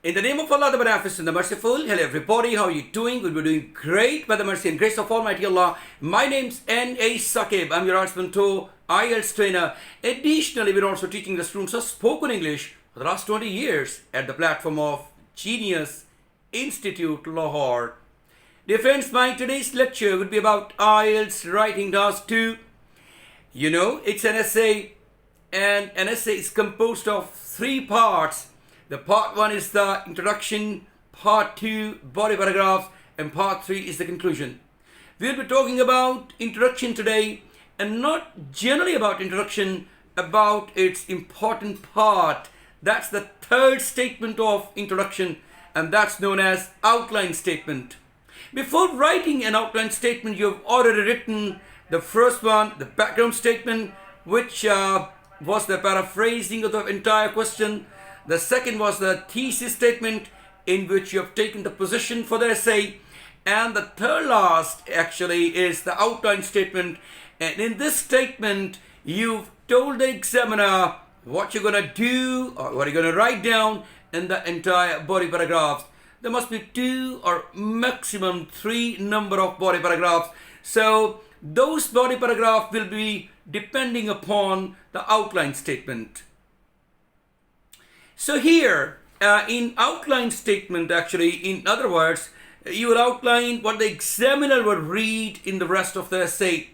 In the name of Allah, the Beneficent and the Merciful. Hello everybody, how are you doing? We'll be doing great by the mercy and grace of Almighty Allah. My name's NA Saqib. I'm your arts mentor, IELTS trainer. Additionally, we're also teaching the students of spoken English for the last 20 years at the platform of Genius Institute, Lahore. Dear friends, my today's lecture would be about IELTS writing task 2. You know, it's an essay, and an essay is composed of 3 parts. The part 1 is the introduction, part 2 body paragraphs, and part 3 is the conclusion. We'll be talking about introduction today, and not generally about introduction, about its important part. That's the third statement of introduction, and that's known as outline statement. Before writing an outline statement, you've already written the first one, the background statement, which was the paraphrasing of the entire question. The second was the thesis statement, in which you have taken the position for the essay. And the third last actually is the outline statement. And in this statement, you've told the examiner what you're going to do or what you're going to write down in the entire body paragraphs. There must be 2 or maximum 3 number of body paragraphs. So those body paragraphs will be depending upon the outline statement. So here, in outline statement, actually, in other words, you will outline what the examiner will read in the rest of the essay.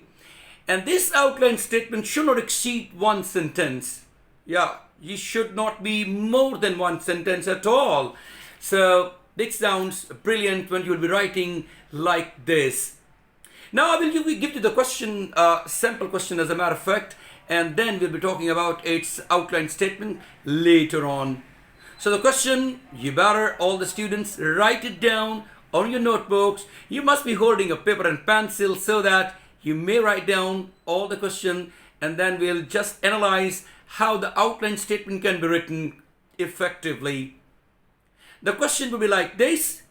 And this outline statement should not exceed 1 sentence. Yeah, it should not be more than 1 sentence at all. So this sounds brilliant when you will be writing like this. Now I will give you the question, sample question as a matter of fact, and then we'll be talking about its outline statement later on. So the question, you better, all the students, write it down on your notebooks. You must be holding a paper and pencil so that you may write down all the question, and then we'll just analyze how the outline statement can be written effectively. The question will be like this.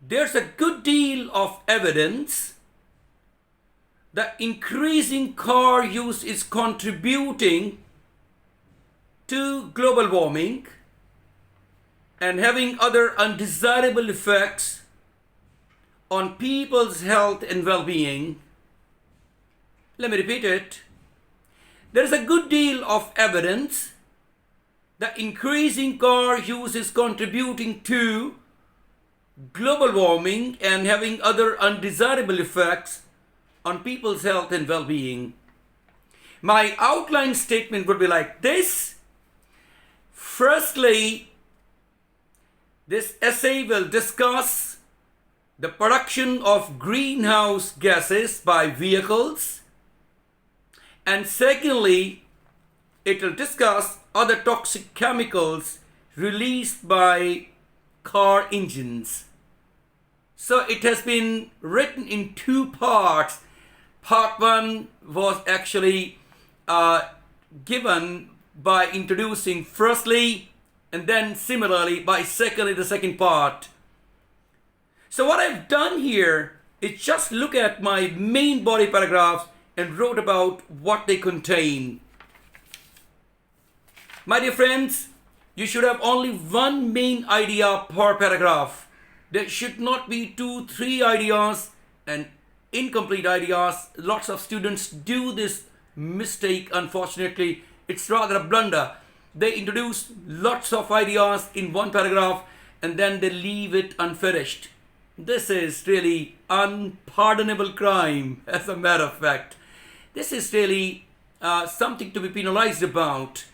There's a good deal of evidence that increasing car use is contributing to global warming and having other undesirable effects on people's health and well-being. Let me repeat it. There is a good deal of evidence that increasing car use is contributing to global warming and having other undesirable effects on people's health and well-being. My outline statement would be like this. Firstly, this essay will discuss the production of greenhouse gases by vehicles. And secondly, it will discuss other toxic chemicals released by car engines. So it has been written in 2 parts. Part 1 was actually given by introducing firstly, and then similarly by secondly the second part. So what I've done here is just look at my main body paragraphs and wrote about what they contain. My dear friends, you should have only 1 main idea per paragraph. There should not be 2, 3 ideas and incomplete ideas. Lots of students do this mistake, unfortunately. It's rather a blunder. They introduce lots of ideas in 1 paragraph and then they leave it unfinished. This is really unpardonable crime, as a matter of fact. This is really something to be penalized about.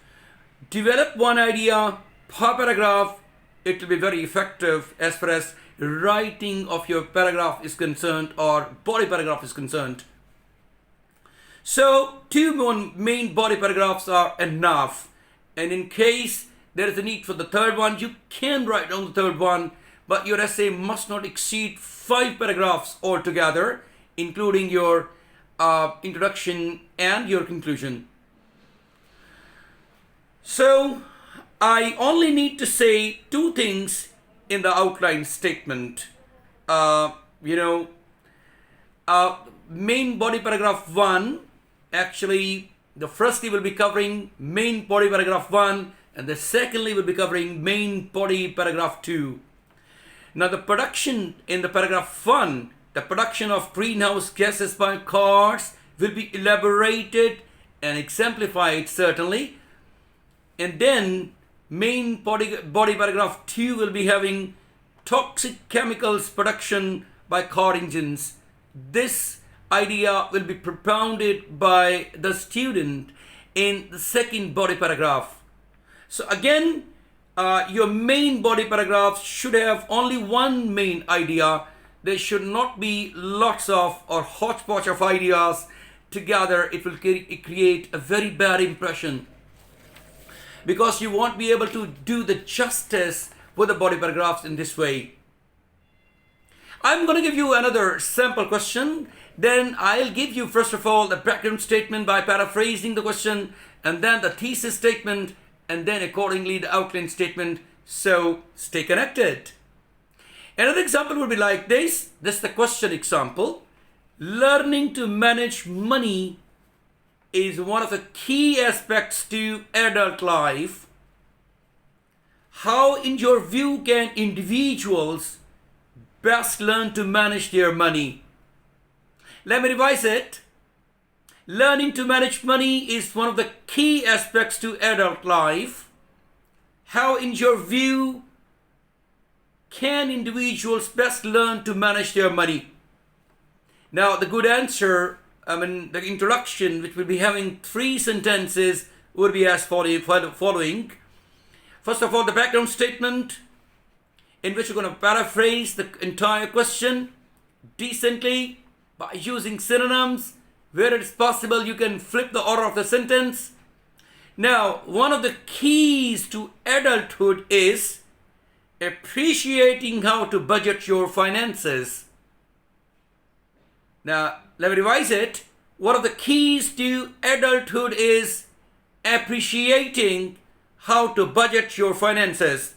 Develop 1 idea per paragraph. It will be very effective as far as writing of your paragraph is concerned or body paragraph is concerned. So 2 main body paragraphs are enough, and in case there is a need for the third one, you can write down the third one, but your essay must not exceed 5 paragraphs altogether, including your introduction and your conclusion. So I only need to say 2 things in the outline statement. Main body paragraph 1, actually the firstly will be covering main body paragraph 1, And the secondly, we'll be covering main body paragraph 2. Now the production in the paragraph 1, the production of greenhouse gases by cars will be elaborated and exemplified certainly. And then main body paragraph 2 will be having toxic chemicals production by car engines. This idea will be propounded by the student in the second body paragraph. So again, your main body paragraphs should have only one main idea. There should not be lots of or hodgepodge of ideas together. It will create a very bad impression, because you won't be able to do the justice with the body paragraphs in this way. I'm going to give you another sample question. Then I'll give you first of all the background statement by paraphrasing the question, and then the thesis statement, and then accordingly the outline statement. So stay connected. Another example would be like this. This is the question example. Learning to manage money is one of the key aspects to adult life. How, in your view, can individuals best learn to manage their money? Let me revise it. Learning to manage money is one of the key aspects to adult life. How, in your view, can individuals best learn to manage their money? Now, the good answer, the introduction, which will be having 3 sentences, would be as following. First of all, the background statement, in which you're going to paraphrase the entire question decently by using synonyms. Where it's possible, you can flip the order of the sentence. Now, one of the keys to adulthood is appreciating how to budget your finances. Now, let me revise it. One of the keys to adulthood is appreciating how to budget your finances.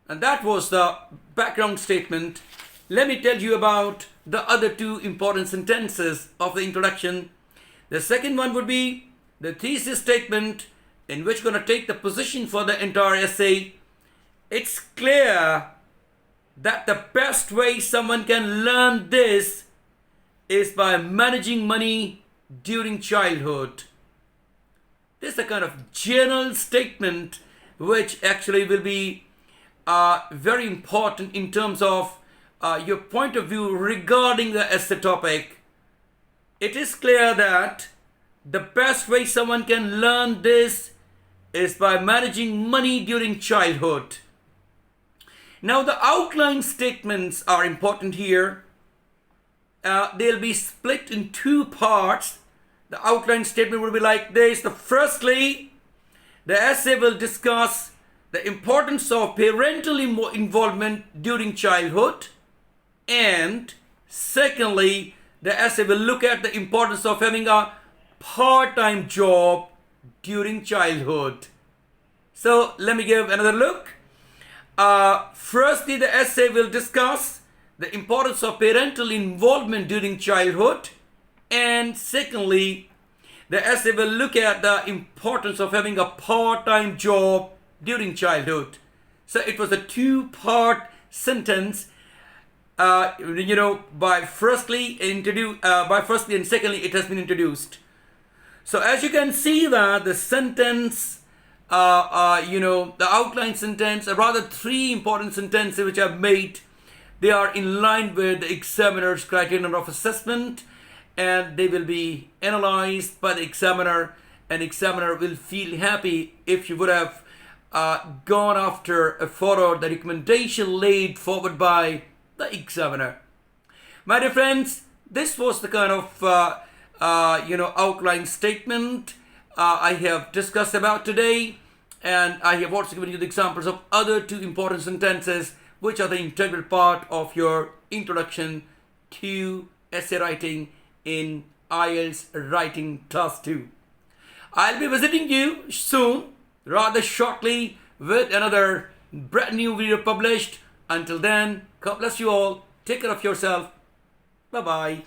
And that was the background statement. Let me tell you about the other 2 important sentences of the introduction. The second one would be the thesis statement, in which we're going to take the position for the entire essay. It's clear that the best way someone can learn this is by managing money during childhood. This is a kind of general statement which actually will be very important in terms of your point of view regarding the essay topic. It is clear that the best way someone can learn this is by managing money during childhood. Now, the outline statements are important here. They'll be split in 2 parts. The outline statement will be like this. Firstly, the essay will discuss the importance of parental involvement during childhood. And secondly, the essay will look at the importance of having a part-time job during childhood. So let me give another look. Firstly, the essay will discuss the importance of parental involvement during childhood. And secondly, the essay will look at the importance of having a part-time job during childhood. So it was a 2-part sentence. By firstly and secondly, it has been introduced. So as you can see that the sentence, the outline sentence, rather 3 important sentences which I've made, they are in line with the examiner's criterion of assessment, and they will be analyzed by the examiner, and examiner will feel happy if you would have gone after or followed the recommendation laid forward by the examiner. My dear friends, this was the kind of outline statement I have discussed about today, and I have also given you the examples of other 2 important sentences which are the integral part of your introduction to essay writing in IELTS Writing Task 2. I'll be visiting you soon, rather shortly, with another brand new video published. Until then, God bless you all. Take care of yourself. Bye-bye.